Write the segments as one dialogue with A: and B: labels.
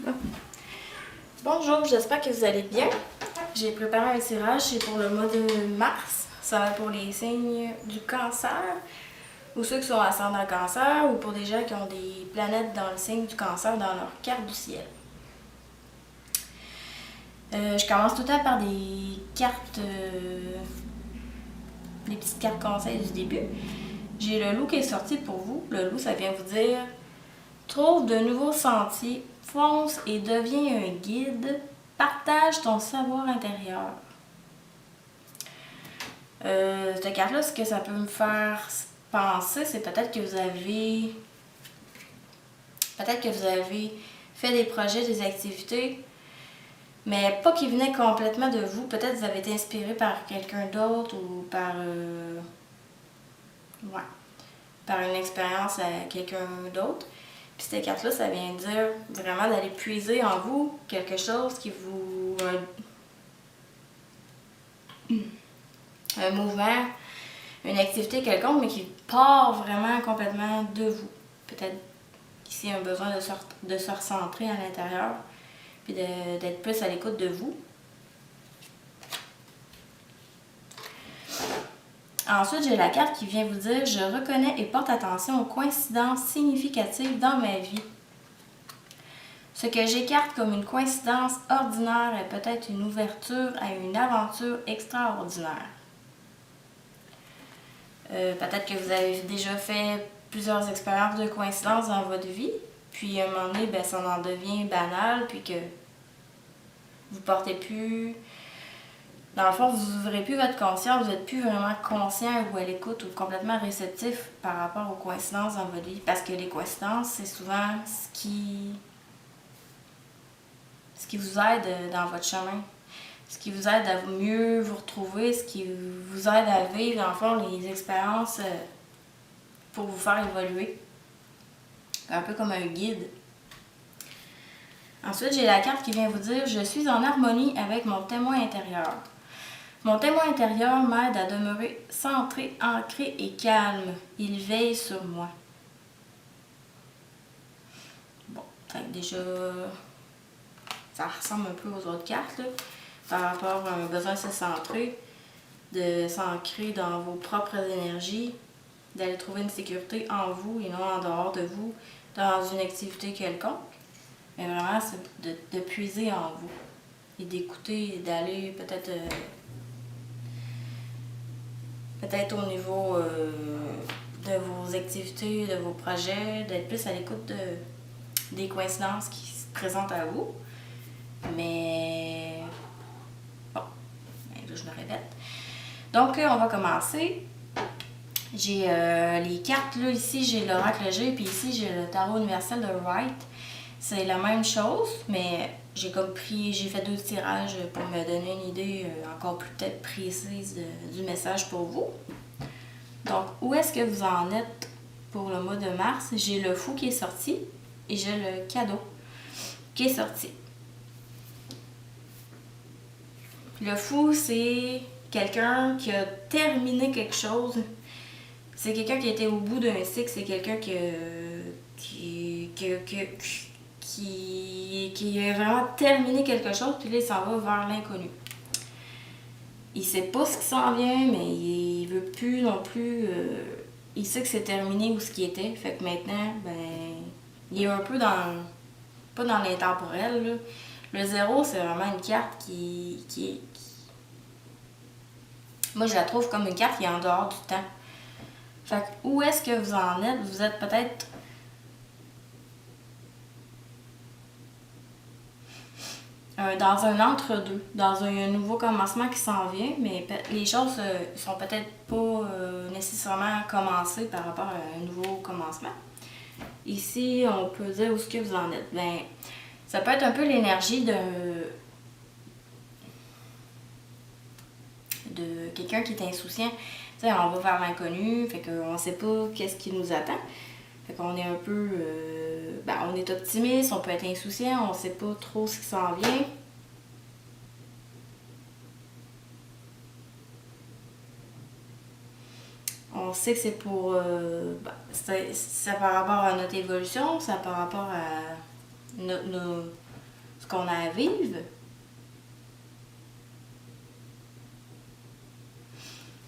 A: Bon. Bonjour, j'espère que vous allez bien. J'ai préparé un tirage, c'est pour le mois de mars. Ça va être pour les signes du cancer, ou ceux qui sont ascendants cancer, ou pour des gens qui ont des planètes dans le signe du cancer dans leur carte du ciel. Je commence tout le temps par des cartes, des petites cartes conseils du début. J'ai le loup qui est sorti pour vous. Le loup, ça vient vous dire: trouve de nouveaux sentiers, fonce et deviens un guide, partage ton savoir intérieur. Cette carte-là, ce que ça peut me faire penser, c'est peut-être que vous avez fait des projets, des activités, mais pas qui venaient complètement de vous. Peut-être que vous avez été inspiré par quelqu'un d'autre ou par une expérience à quelqu'un d'autre. Puis cette carte-là, ça vient dire vraiment d'aller puiser en vous quelque chose qui vous... un mouvement, une activité quelconque, mais qui part vraiment complètement de vous. Peut-être qu'ici, il y a un besoin de se recentrer à l'intérieur, puis d'être plus à l'écoute de vous. Ensuite, j'ai la carte qui vient vous dire: je reconnais et porte attention aux coïncidences significatives dans ma vie. Ce que j'écarte comme une coïncidence ordinaire est peut-être une ouverture à une aventure extraordinaire. Peut-être que vous avez déjà fait plusieurs expériences de coïncidence dans votre vie, puis à un moment donné, ça en devient banal, puis que vous portez plus... Dans le fond, vous n'ouvrez plus votre conscience, vous n'êtes plus vraiment conscient ou à l'écoute ou complètement réceptif par rapport aux coïncidences dans votre vie. Parce que les coïncidences, c'est souvent ce qui vous aide dans votre chemin. Ce qui vous aide à mieux vous retrouver, ce qui vous aide à vivre, dans le fond, les expériences pour vous faire évoluer. Un peu comme un guide. Ensuite, j'ai la carte qui vient vous dire: je suis en harmonie avec mon témoin intérieur. Mon témoin intérieur m'aide à demeurer centré, ancré et calme. Il veille sur moi. Bon, déjà, ça ressemble un peu aux autres cartes, là, par rapport à un besoin de se centrer, de s'ancrer dans vos propres énergies, d'aller trouver une sécurité en vous et non en dehors de vous, dans une activité quelconque. Mais vraiment, c'est de puiser en vous et d'écouter et d'aller peut-être au niveau de vos activités, de vos projets, d'être plus à l'écoute des coïncidences qui se présentent à vous. Mais bon, là, je me répète. Donc, on va commencer. J'ai les cartes, là, ici, j'ai l'oracle G, puis ici, j'ai le tarot universel de Wright. C'est la même chose, mais j'ai fait 2 tirages pour me donner une idée encore plus peut-être précise du message pour vous. Donc, où est-ce que vous en êtes pour le mois de mars? J'ai le fou qui est sorti et j'ai le cadeau qui est sorti. Le fou, c'est quelqu'un qui a terminé quelque chose. C'est quelqu'un qui était au bout d'un cycle. C'est quelqu'un qui a vraiment terminé quelque chose, puis là, il s'en va vers l'inconnu. Il sait pas ce qui s'en vient, mais il veut plus non plus... il sait que c'est terminé où ce qui était. Fait que maintenant, il est un peu dans... pas dans l'intemporel, là. Le 0, c'est vraiment une carte qui moi, je la trouve comme une carte qui est en dehors du temps. Fait que où est-ce que vous en êtes? Vous êtes peut-être... dans un entre-deux, dans un nouveau commencement qui s'en vient, mais les choses sont peut-être pas nécessairement commencées par rapport à un nouveau commencement. Ici, on peut dire où est-ce que vous en êtes. Ça peut être un peu l'énergie de quelqu'un qui est insouciant. Tu sais, on va vers l'inconnu, fait qu'on sait pas qu'est-ce qui nous attend. Fait qu'on est un peu... on est optimiste, on peut être insouciant, on sait pas trop ce qui s'en vient. On sait que c'est pour... ça par rapport à notre évolution, ça par rapport à ce qu'on a à vivre.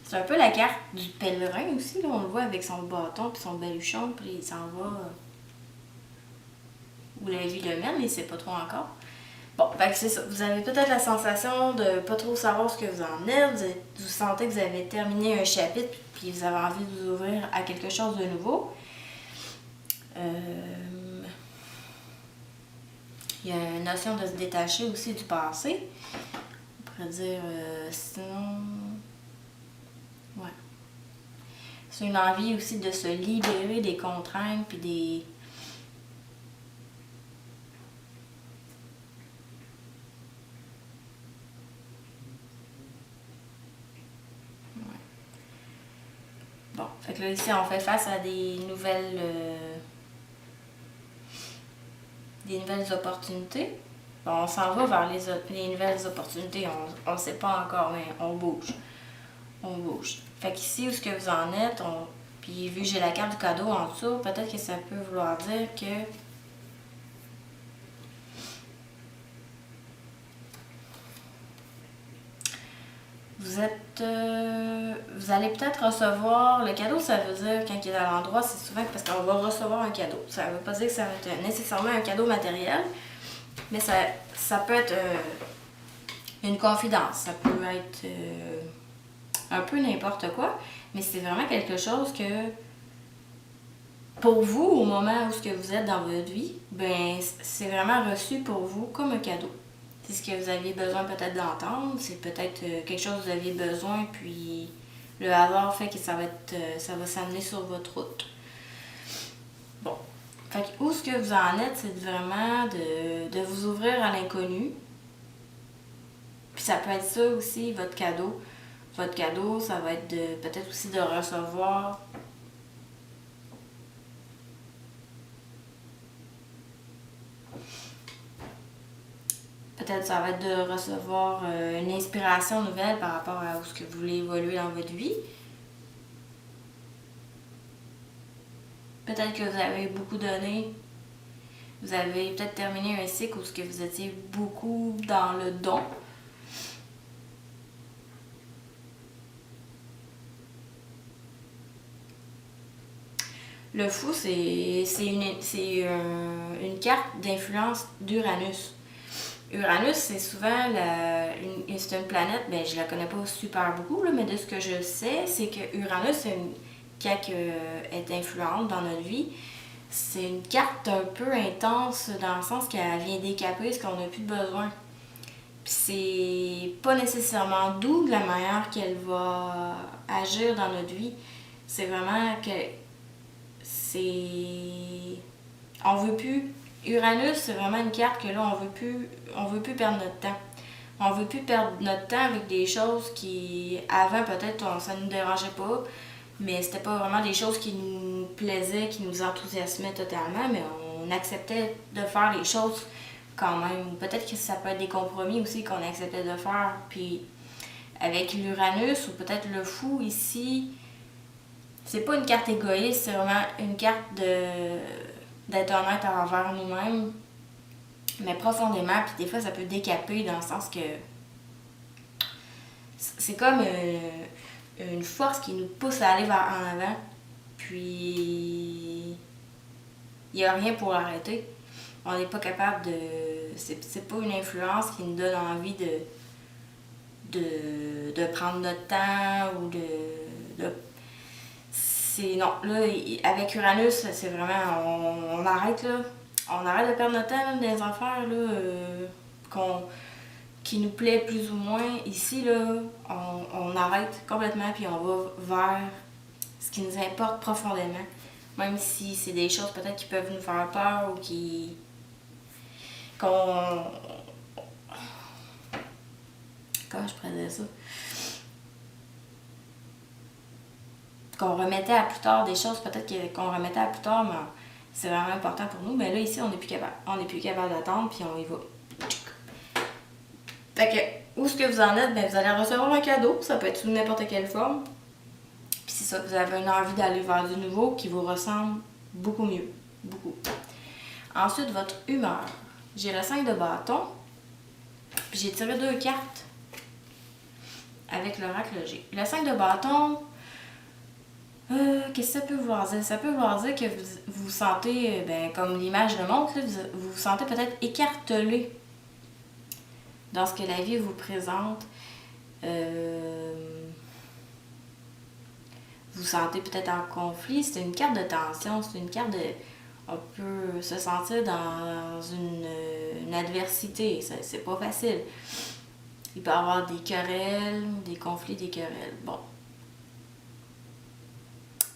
A: C'est un peu la carte du pèlerin aussi, là. On le voit avec son bâton puis son baluchon, puis il s'en va où la vie le mène, mais il sait pas trop encore. Bon, fait que c'est ça. Vous avez peut-être la sensation de pas trop savoir ce que vous en êtes. Vous sentez que vous avez terminé un chapitre, puis vous avez envie de vous ouvrir à quelque chose de nouveau. Il y a une notion de se détacher aussi du passé. On pourrait dire, sinon... Ouais. C'est une envie aussi de se libérer des contraintes puis des... Ouais. Bon, fait que là ici on fait face à des nouvelles opportunités. Bon, on s'en va vers les nouvelles opportunités. On ne sait pas encore, mais on bouge. On bouge. Fait qu'ici, où est-ce que vous en êtes, puis vu que j'ai la carte du cadeau en dessous, peut-être que ça peut vouloir dire que vous allez peut-être recevoir le cadeau. Ça veut dire, quand il est à l'endroit, c'est souvent parce qu'on va recevoir un cadeau. Ça veut pas dire que ça va être nécessairement un cadeau matériel, mais ça peut être une confidence. Ça peut être un peu n'importe quoi, mais c'est vraiment quelque chose que, pour vous, au moment où ce que vous êtes dans votre vie, ben c'est vraiment reçu pour vous comme un cadeau. C'est ce que vous aviez besoin peut-être d'entendre, c'est peut-être quelque chose que vous aviez besoin, puis le hasard fait que ça va s'amener sur votre route. Bon. Fait que où ce que vous en êtes, c'est vraiment de vous ouvrir à l'inconnu. Puis ça peut être ça aussi, votre cadeau. Votre cadeau, ça va être peut-être aussi de recevoir peut-être ça va être de recevoir une inspiration nouvelle par rapport à ce que vous voulez évoluer dans votre vie. Peut-être que vous avez beaucoup donné. Vous avez peut-être terminé un cycle où ce que vous étiez beaucoup dans le don. Le fou, c'est une carte d'influence d'Uranus. Uranus, c'est souvent c'est une planète, ben je la connais pas super beaucoup, là, mais de ce que je sais, c'est que Uranus, quand est influente dans notre vie, c'est une carte un peu intense dans le sens qu'elle vient décaper ce qu'on n'a plus besoin. Puis c'est pas nécessairement doux de la manière qu'elle va agir dans notre vie. C'est vraiment que on veut plus. Uranus, c'est vraiment une carte que là, on veut plus perdre notre temps. On veut plus perdre notre temps avec des choses qui, avant, peut-être, ça nous dérangeait pas, mais c'était pas vraiment des choses qui nous plaisaient, qui nous enthousiasmaient totalement, mais on acceptait de faire les choses quand même. Peut-être que ça peut être des compromis aussi qu'on acceptait de faire. Puis, avec l'Uranus, ou peut-être le fou ici, c'est pas une carte égoïste, c'est vraiment une carte d'être honnête envers nous-mêmes, mais profondément, puis des fois ça peut décaper dans le sens que c'est comme une force qui nous pousse à aller vers en avant, puis il n'y a rien pour l'arrêter. On n'est pas capable de... C'est pas une influence qui nous donne envie de prendre notre temps ou de non, là, avec Uranus, c'est vraiment, on arrête, là. On arrête de perdre notre temps, là, dans les affaires, là, qui nous plaît plus ou moins. Ici, là, on arrête complètement, puis on va vers ce qui nous importe profondément. Même si c'est des choses peut-être qui peuvent nous faire peur ou comment je pourrais dire ça? Qu'on remettait à plus tard, des choses peut-être qu'on remettait à plus tard, mais c'est vraiment important pour nous. Mais là, ici, on n'est plus capable. On n'est plus capable d'attendre, puis on y va. Fait que, où est-ce que vous en êtes? Ben, vous allez recevoir un cadeau. Ça peut être sous n'importe quelle forme. Puis c'est ça, vous avez une envie d'aller vers du nouveau qui vous ressemble beaucoup mieux. Beaucoup. Ensuite, votre humeur. j'ai le 5 de bâton. Puis j'ai tiré 2 cartes avec l'oracle G. Le 5 de bâton, qu'est-ce que ça peut vouloir dire? Ça peut vouloir dire que vous vous sentez, comme l'image le montre, là, vous vous sentez peut-être écartelé dans ce que la vie vous présente. Vous sentez peut-être en conflit. C'est une carte de tension, c'est une carte de... On peut se sentir dans une adversité, c'est pas facile. Il peut y avoir des querelles, des conflits, des querelles. Bon.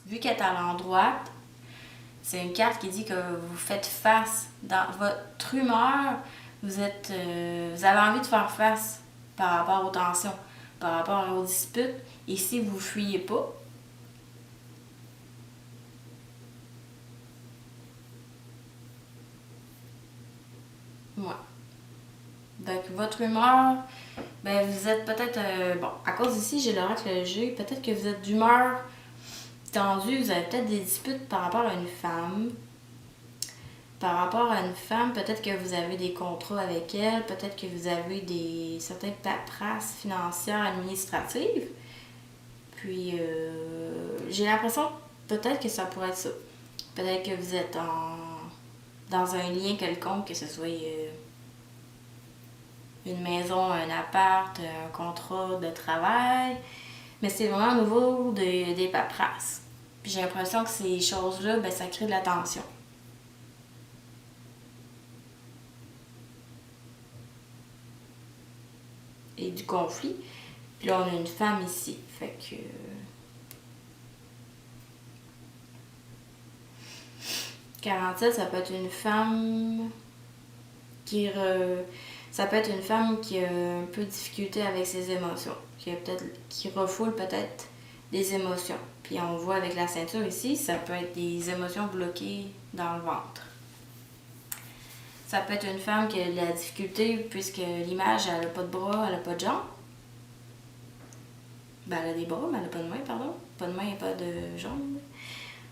A: Vu qu'elle est à l'endroit, c'est une carte qui dit que vous faites face. Dans votre humeur, vous avez envie de faire face par rapport aux tensions, par rapport aux disputes. Et si vous ne fuyez pas, ouais. Donc, votre humeur, vous êtes peut-être... à cause d'ici, j'ai l'oracle G, peut-être que vous êtes d'humeur tendue, vous avez peut-être des disputes par rapport à une femme. Par rapport à une femme, peut-être que vous avez des contrats avec elle, peut-être que vous avez certaines paperasses financières, administratives. Puis, j'ai l'impression peut-être que ça pourrait être ça. Peut-être que vous êtes dans un lien quelconque, que ce soit une maison, un appart, un contrat de travail. Mais c'est vraiment au niveau des paperasses. Puis j'ai l'impression que ces choses-là, ça crée de la tension. Et du conflit. Puis là, on a une femme ici. Fait que... 47, ça peut être une femme ça peut être une femme qui a un peu de difficulté avec ses émotions, qui refoule peut-être des émotions. Puis on voit avec la ceinture ici, ça peut être des émotions bloquées dans le ventre. Ça peut être une femme qui a de la difficulté puisque l'image, elle n'a pas de bras, elle n'a pas de jambes. Elle a des bras, mais elle n'a pas de main, pardon. Pas de main et pas de jambes.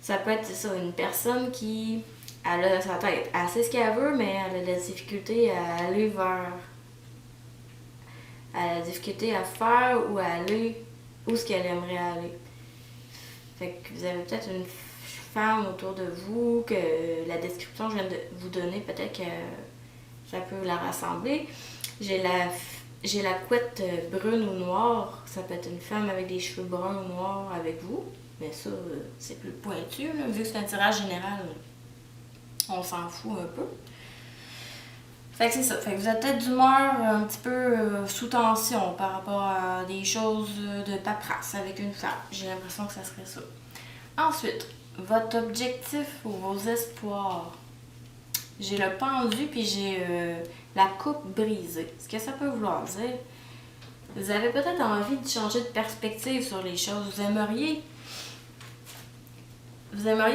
A: Ça peut être ça, une personne qui... Elle a sa tête. Elle sait ce qu'elle veut, mais elle a de la difficulté à aller vers... Elle a la difficulté à faire ou à aller où ce qu'elle aimerait aller. Fait que vous avez peut-être une femme autour de vous, que la description que je viens de vous donner, peut-être que ça peut la rassembler. J'ai la couette brune ou noire. Ça peut être une femme avec des cheveux bruns ou noirs avec vous. Mais ça, c'est plus pointu, là. Vu que c'est un tirage général, on s'en fout un peu. Fait que c'est ça. Fait que vous êtes peut-être d'humeur un petit peu sous tension par rapport à des choses de paperasse avec une femme. J'ai l'impression que ça serait ça. Ensuite, votre objectif ou vos espoirs. J'ai le pendu puis j'ai la coupe brisée. Ce que ça peut vouloir dire, vous avez peut-être envie de changer de perspective sur les choses. Vous aimeriez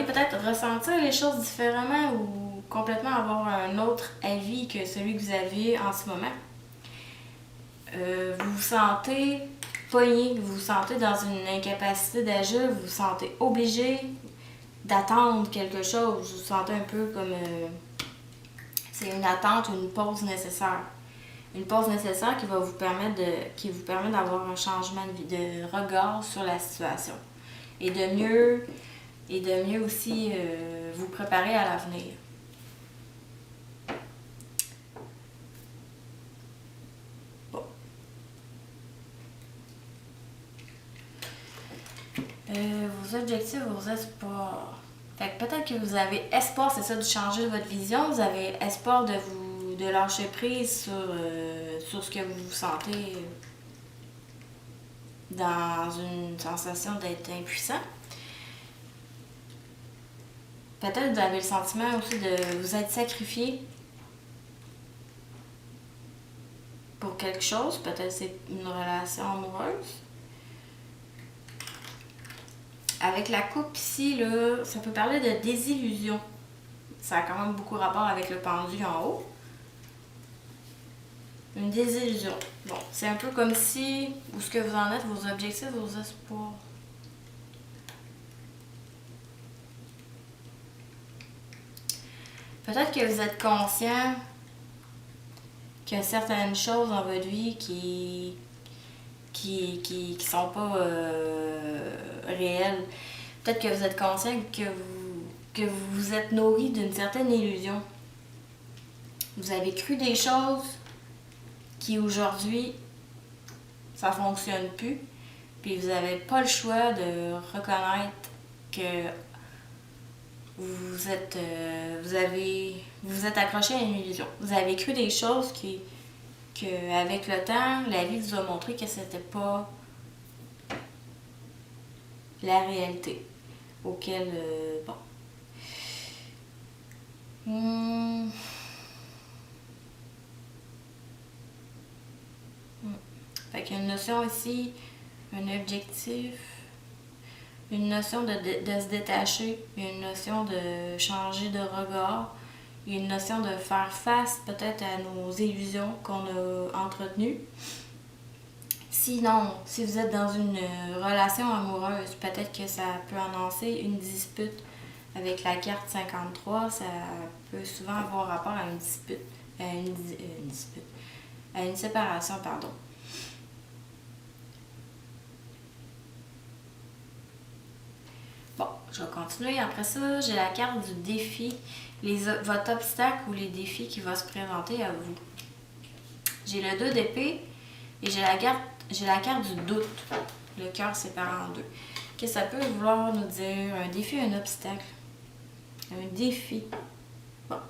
A: peut-être ressentir les choses différemment ou complètement avoir un autre avis que celui que vous aviez en ce moment. Vous vous sentez pogné, vous vous sentez dans une incapacité d'agir, vous vous sentez obligé d'attendre quelque chose. Vous vous sentez un peu comme... c'est une attente, une pause nécessaire. Une pause nécessaire qui vous permet d'avoir un changement de regard sur la situation. Et de mieux aussi vous préparer à l'avenir. Bon. Vos objectifs, vos espoirs. Fait que peut-être que vous avez espoir, c'est ça, de changer votre vision. Vous avez espoir de lâcher prise sur ce que vous vous sentez dans une sensation d'être impuissant. Peut-être que vous avez le sentiment aussi de vous être sacrifié pour quelque chose. Peut-être c'est une relation amoureuse. Avec la coupe ici, là, ça peut parler de désillusion. Ça a quand même beaucoup rapport avec le pendu en haut. Une désillusion. Bon, c'est un peu comme si, où ce que vous en êtes, vos objectifs, vos espoirs. Peut-être que vous êtes conscient qu'il y a certaines choses dans votre vie qui sont pas réelles. Peut-être que vous êtes conscient que vous vous êtes nourri d'une certaine illusion. Vous avez cru des choses qui aujourd'hui, ça fonctionne plus. Puis vous n'avez pas le choix de reconnaître que vous êtes accroché à une illusion. Vous avez cru des choses que avec le temps, la vie vous a montré que c'était pas la réalité auquel bon. Fait qu'il y a une notion ici, un objectif, une notion de se détacher, une notion de changer de regard, une notion de faire face peut-être à nos illusions qu'on a entretenues. Sinon, si vous êtes dans une relation amoureuse, peut-être que ça peut annoncer une dispute. Avec la carte 53, ça peut souvent avoir rapport à une dispute, à une séparation, pardon. Bon, je vais continuer. Après ça, j'ai la carte du défi, votre obstacle ou les défis qui vont se présenter à vous. J'ai le 2 d'épée et j'ai la carte du doute, le cœur séparé en deux. Qu'est-ce que ça peut vouloir nous dire? Un défi, un obstacle. Un défi. Bon.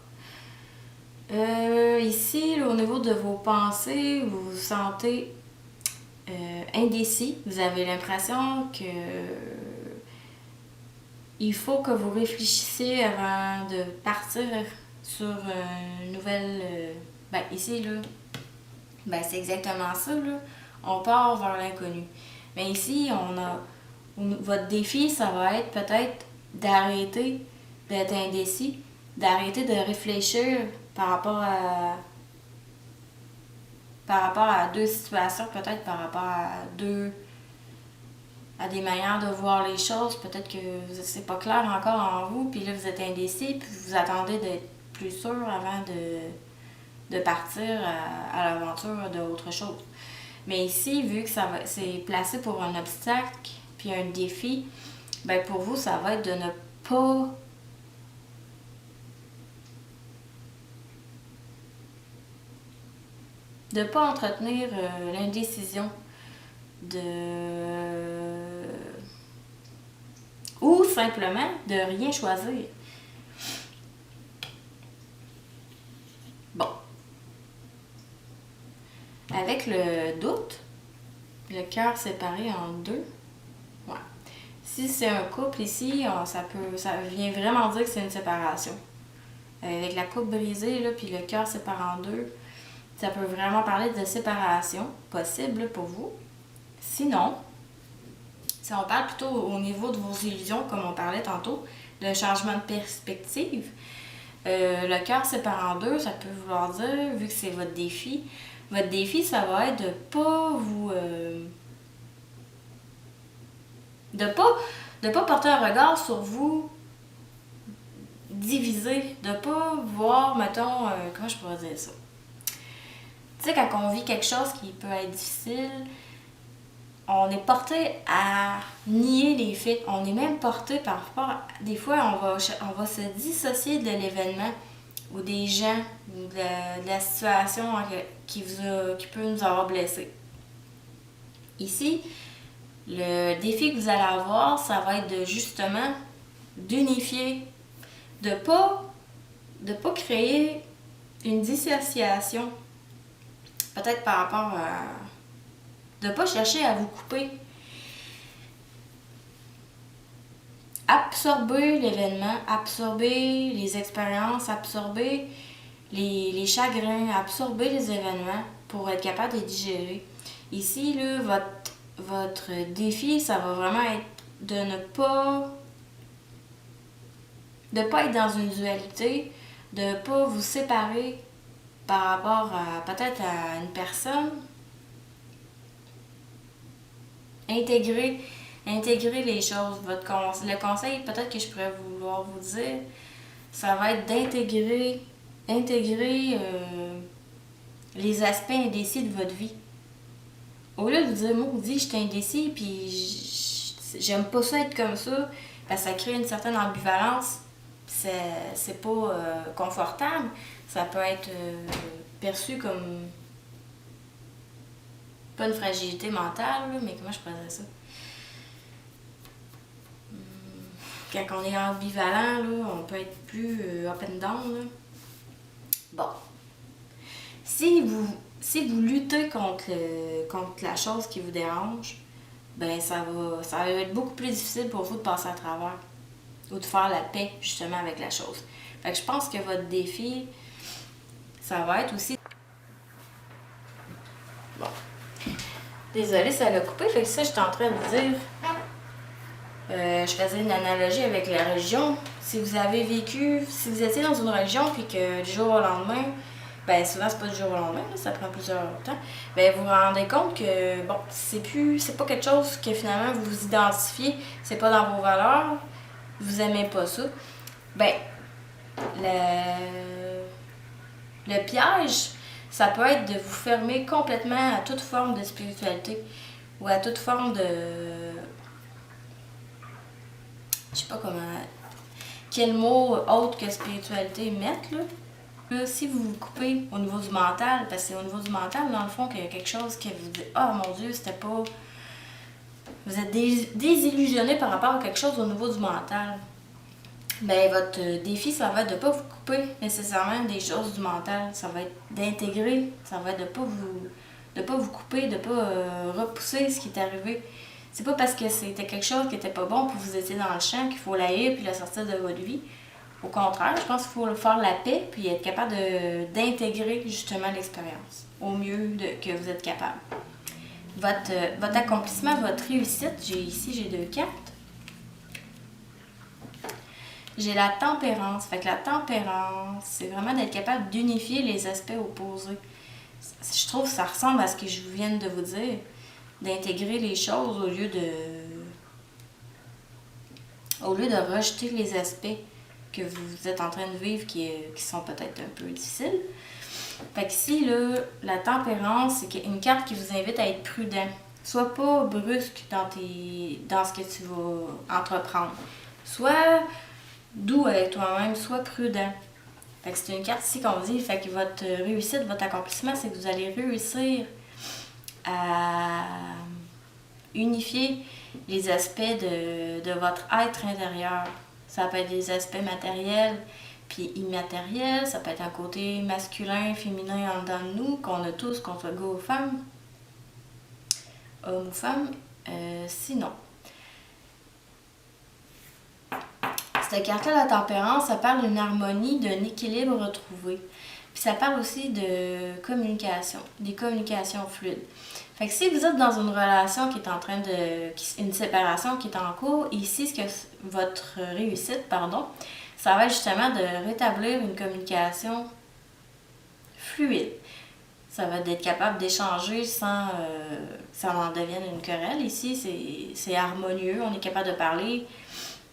A: Ici, là, au niveau de vos pensées, vous vous sentez indécis. Vous avez l'impression que il faut que vous réfléchissiez avant de partir sur une nouvelle... ici, là, c'est exactement ça, là. On part vers l'inconnu. Mais ici, votre défi, ça va être peut-être d'arrêter d'être indécis, d'arrêter de réfléchir par rapport à deux situations, peut-être par rapport à des manières de voir les choses. Peut-être que c'est pas clair encore en vous, puis là vous êtes indécis, puis vous attendez d'être plus sûr avant de partir à l'aventure d'autre chose. Mais ici, vu que c'est placé pour un obstacle puis un défi, pour vous, ça va être de ne pas entretenir l'indécision ou simplement de rien choisir. Bon. Avec le doute, le cœur séparé en deux. Ouais. Si c'est un couple ici, ça vient vraiment dire que c'est une séparation. Avec la coupe brisée, là, puis le cœur séparé en deux, ça peut vraiment parler de séparation possible pour vous. Sinon, si on parle plutôt au niveau de vos illusions, comme on parlait tantôt, d'un changement de perspective, le cœur séparé en deux, ça peut vouloir dire, vu que c'est votre défi, ça va être de pas vous... de pas porter un regard sur vous divisé, de pas voir, mettons, comment je pourrais dire ça? Tu sais, quand on vit quelque chose qui peut être difficile, on est porté à nier les faits. On est même porté par rapport à... Des fois, on va se dissocier de l'événement ou des gens ou de la situation qui peut nous avoir blessés. Ici, le défi que vous allez avoir, ça va être de justement d'unifier, de pas créer une dissociation, peut-être par rapport à... de ne pas chercher à vous couper. Absorber l'événement, absorber les expériences, absorber les chagrins, absorber les événements pour être capable de les digérer. Ici, là, votre défi, ça va vraiment être de ne pas être dans une dualité, de ne pas vous séparer par rapport à peut-être à une personne. Intégrer les choses. Le conseil peut-être que je pourrais vouloir vous dire, ça va être d'intégrer les aspects indécis de votre vie. Au lieu de vous dire, moi, vous dites, j'étais indécis, puis j'aime pas ça être comme ça, parce que ça crée une certaine ambivalence, c'est pas confortable, ça peut être perçu comme, pas une fragilité mentale, là, mais comment je pourrais dire ça? Quand on est ambivalent, là, on peut être plus up and down. Là. Bon. Si vous luttez contre la chose qui vous dérange, ben ça va être beaucoup plus difficile pour vous de passer à travers ou de faire la paix justement avec la chose. Fait que je pense que votre défi, ça va être aussi... Bon. Désolée, ça l'a coupé, fait que ça, j'étais en train de dire... je faisais une analogie avec la religion. Si vous étiez dans une religion puis que du jour au lendemain, ben souvent c'est pas du jour au lendemain, là, ça prend plusieurs temps, ben vous vous rendez compte que bon, c'est pas quelque chose que finalement vous vous identifiez, c'est pas dans vos valeurs, vous aimez pas ça. Ben, le piège, ça peut être de vous fermer complètement à toute forme de spiritualité ou à toute forme de... Je sais pas comment... Quel mot autre que spiritualité mettre, là. Là, si vous vous coupez au niveau du mental, parce que c'est au niveau du mental, dans le fond, qu'il y a quelque chose que vous dites « Ah, mon Dieu, c'était pas... » Vous êtes désillusionné par rapport à quelque chose au niveau du mental. Ben, votre défi, ça va être de ne pas vous couper nécessairement des choses du mental. Ça va être d'intégrer, ça va être de ne pas vous couper, de ne pas repousser ce qui est arrivé. C'est pas parce que c'était quelque chose qui était pas bon puis vous étiez dans le champ qu'il faut l'haïr puis le sortir de votre vie. Au contraire, je pense qu'il faut faire la paix puis être capable d'intégrer justement l'expérience au mieux que vous êtes capable. Votre accomplissement, votre réussite, j'ai 2 cartes. J'ai la tempérance. Fait que la tempérance, c'est vraiment d'être capable d'unifier les aspects opposés. Je trouve que ça ressemble à ce que je viens de vous dire. D'intégrer les choses au lieu de rejeter les aspects que vous êtes en train de vivre qui sont peut-être un peu difficiles. Fait qu'ici, là, la tempérance, c'est une carte qui vous invite à être prudent. Sois pas brusque dans ce que tu vas entreprendre. Sois doux avec toi-même, sois prudent. Fait que c'est une carte ici qu'on dit, fait que votre réussite, votre accomplissement, c'est que vous allez réussir à unifier les aspects de votre être intérieur. Ça peut être des aspects matériels puis immatériels, ça peut être un côté masculin, féminin en dedans de nous, qu'on a tous, qu'on soit gars ou femme, homme ou femme, sinon. Cette carte-là, la tempérance, ça parle d'une harmonie, d'un équilibre retrouvé. Puis ça parle aussi de communication, des communications fluides. Fait que si vous êtes dans une relation qui est en train une séparation qui est en cours, ici, votre réussite, ça va être justement de rétablir une communication fluide. Ça va être d'être capable d'échanger sans que ça en devienne une querelle. Ici, c'est harmonieux, on est capable de parler,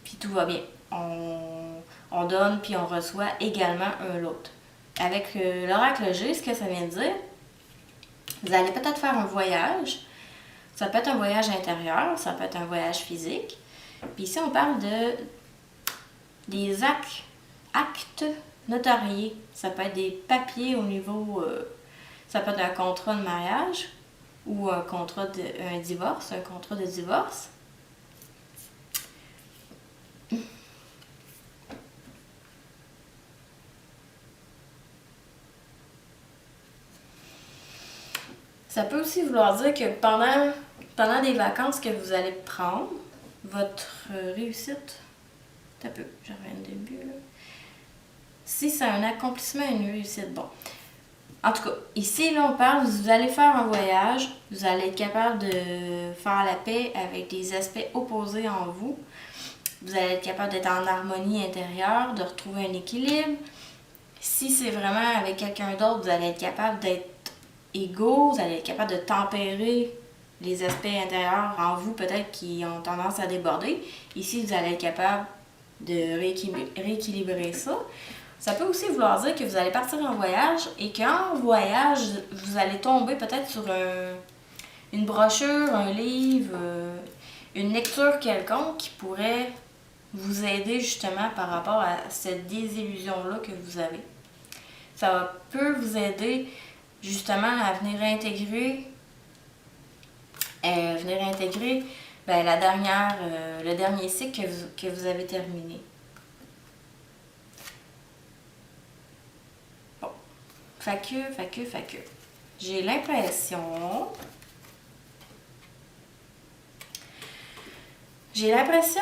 A: puis tout va bien. On donne, puis on reçoit également l'autre. Avec l'oracle G, ce que ça vient de dire, vous allez peut-être faire un voyage. Ça peut être un voyage intérieur, ça peut être un voyage physique. Puis ici, on parle des actes notariés. Ça peut être des papiers au niveau... ça peut être un contrat de mariage ou un contrat un contrat de divorce. Ça peut aussi vouloir dire que pendant des vacances que vous allez prendre, votre réussite... T'as peu, je reviens au début. Là. Si c'est un accomplissement et une réussite, bon. En tout cas, ici, là, on parle, vous allez faire un voyage, vous allez être capable de faire la paix avec des aspects opposés en vous. Vous allez être capable d'être en harmonie intérieure, de retrouver un équilibre. Si c'est vraiment avec quelqu'un d'autre, vous allez être capable d'être égaux, vous allez être capable de tempérer les aspects intérieurs en vous, peut-être qui ont tendance à déborder. Ici, vous allez être capable de rééquilibrer ça. Ça peut aussi vouloir dire que vous allez partir en voyage et qu'en voyage, vous allez tomber peut-être sur une brochure, un livre, une lecture quelconque qui pourrait vous aider justement par rapport à cette désillusion-là que vous avez. Ça peut vous aider justement à venir intégrer le dernier cycle que vous avez terminé. Bon. Fait que. J'ai l'impression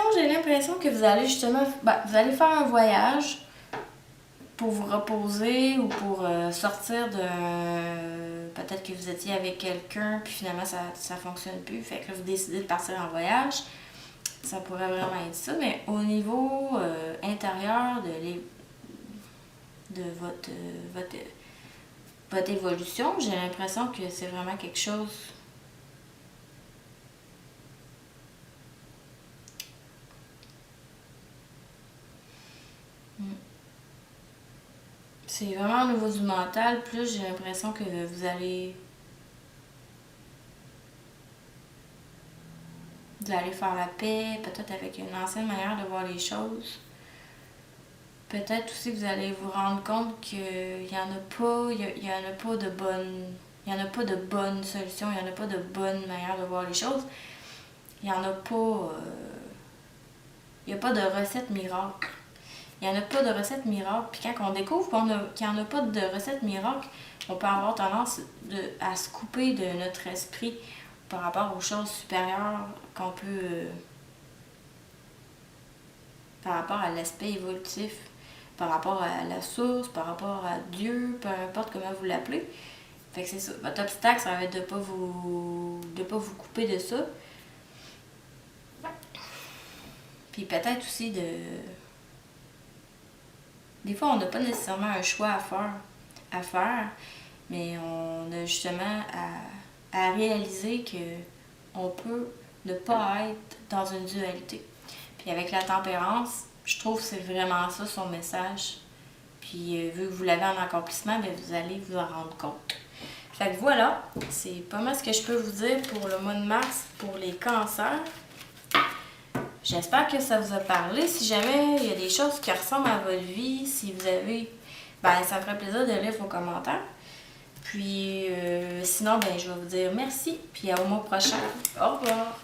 A: que vous allez justement, vous allez faire un voyage pour vous reposer ou pour sortir de... Peut-être que vous étiez avec quelqu'un, puis finalement ça fonctionne plus. Fait que là, vous décidez de partir en voyage. Ça pourrait vraiment être ça. Mais au niveau intérieur de votre évolution, j'ai l'impression que c'est vraiment quelque chose... C'est vraiment au niveau du mental, plus j'ai l'impression que vous allez faire la paix, peut-être avec une ancienne manière de voir les choses. Peut-être aussi que vous allez vous rendre compte qu'il n'y en a pas, il y en a pas de bonne solution, il n'y en a pas de bonne manière de voir les choses. Il n'y en a pas, il n'y a pas de recette miracle. Il n'y en a pas de recette miracle. Puis quand on découvre qu'il n'y en a pas de recette miracle, on peut avoir tendance à se couper de notre esprit par rapport aux choses supérieures qu'on peut... par rapport à l'aspect évolutif, par rapport à la source, par rapport à Dieu, peu importe comment vous l'appelez. Fait que c'est ça. Votre obstacle, ça va être de pas vous couper de ça. Puis peut-être aussi Des fois, on n'a pas nécessairement un choix à faire, mais on a justement à réaliser qu'on peut ne pas être dans une dualité. Puis avec la tempérance, je trouve que c'est vraiment ça son message. Puis vu que vous l'avez en accomplissement, bien, vous allez vous en rendre compte. Fait que voilà, c'est pas mal ce que je peux vous dire pour le mois de mars pour les cancers. J'espère que ça vous a parlé. Si jamais il y a des choses qui ressemblent à votre vie, si vous avez... ça me ferait plaisir de lire vos commentaires. Puis sinon, je vais vous dire merci. Puis au mois prochain. Au revoir.